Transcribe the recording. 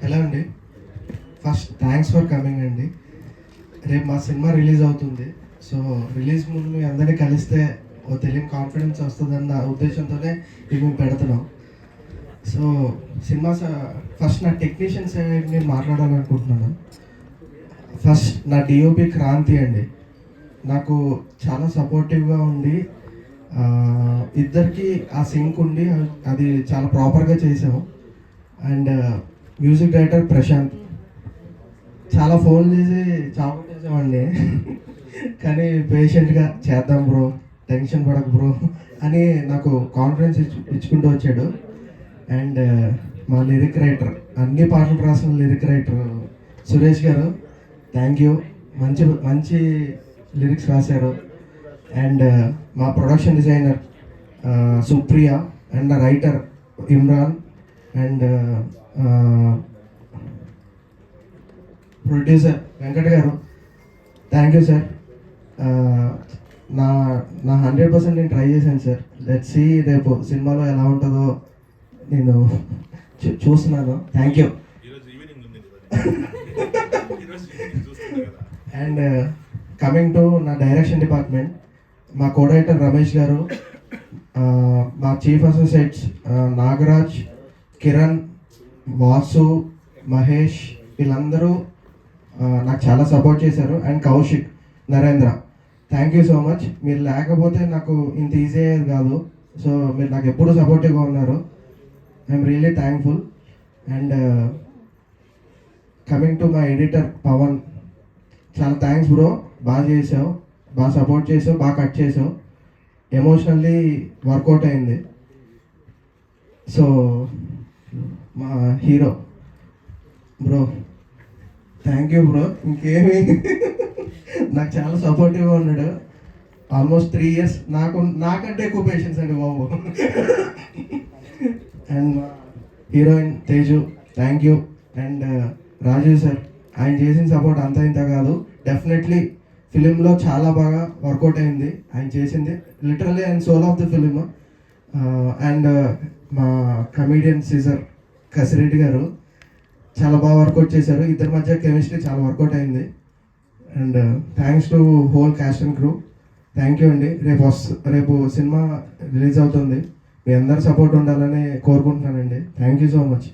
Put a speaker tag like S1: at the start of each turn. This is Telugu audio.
S1: హలో అండి, ఫస్ట్ థ్యాంక్స్ ఫర్ కమింగ్ అండి. రేపు మా సినిమా రిలీజ్ అవుతుంది. సో రిలీజ్ ముందు మీ అందరినీ కలిస్తే ఓ తెలియని కాన్ఫిడెన్స్ వస్తుందన్న ఉద్దేశంతోనే ఇది మేము పెడుతున్నాం. సో సినిమా ఫస్ట్ నా టెక్నీషియన్ సైడ్ నేను మాట్లాడాలనుకుంటున్నాను. ఫస్ట్ నా డిఓపి క్రాంతి అండి, నాకు చాలా సపోర్టివ్గా ఉండి ఇద్దరికి ఆ సింక్ ఉండి అది చాలా ప్రాపర్గా చేసాము. అండ్ మ్యూజిక్ డైరెక్టర్ ప్రశాంత్, చాలా ఫోన్ చేసి చావకొట్టేసామండి కానీ పేషెంట్గా చేద్దాం బ్రో, టెన్షన్ పడకు బ్రో అని నాకు కాన్ఫిడెన్స్ ఇచ్చుకుంటూ వచ్చాడు. అండ్ మా లిరిక్ రైటర్, అన్ని పాటలు రాసిన లిరిక్ రైటర్ సురేష్ గారు, థ్యాంక్ యూ, మంచి మంచి లిరిక్స్ రాశారు. అండ్ మా ప్రొడక్షన్ డిజైనర్ సుప్రియ, అండ్ నా writer Imran, and producer Venkat గారు, థ్యాంక్ యూ సార్. నా నా 100% నేను ట్రై చేశాను సార్. లెట్స్ సీ రేపు సినిమాలో ఎలా ఉంటుందో నేను చూస్తున్నాను. Thank you. And coming to నా డైరెక్షన్ డిపార్ట్మెంట్, మా కో డైరెక్టర్ రమేష్ గారు, మా చీఫ్ అసోసియేట్స్ నాగరాజ్, కిరణ్, వాసు, మహేష్, వీళ్ళందరూ నాకు చాలా సపోర్ట్ చేశారు. And Kaushik, Narendra, thank you so much. మీరు లేకపోతే నాకు ఇంత ఈజీ అయ్యేది కాదు. సో మీరు నాకు ఎప్పుడూ సపోర్టివ్గా ఉన్నారు. I'm really thankful. And coming to my editor Pavan, చాలా థ్యాంక్స్ బ్రో, బాగా చేసావు, బాగా సపోర్ట్ చేసావు, బాగా కట్ చేసావు, ఎమోషనల్లీ వర్కౌట్ అయింది. సో మా hero bro, thank you bro. ఇంకేమి నాకు చాలా సపోర్టివ్గా ఉన్నాడు. ఆల్మోస్ట్ 3 years, నాకంటే ఎక్కువ పేషెన్స్ అండి బాబు. And heroine Teju, thank you. And Rajeev sir, ఆయన చేసిన సపోర్ట్ అంత ఇంత కాదు, డెఫినెట్లీ ఫిలింలో చాలా బాగా వర్కౌట్ అయింది ఆయన చేసింది, లిటరల్లీ ఆయన soul of the film. And మా కమీడియన్ సీజర్ కసిరెడ్డి గారు చాలా బాగా వర్కౌట్ చేశారు. ఇద్దరి మధ్య కెమిస్ట్రీ చాలా వర్కౌట్ అయింది. And thanks to whole caste and crew, thank you అండి. రేపు సినిమా రిలీజ్ అవుతుంది, మీ అందరి సపోర్ట్ ఉండాలని కోరుకుంటున్నానండి. Thank you so much.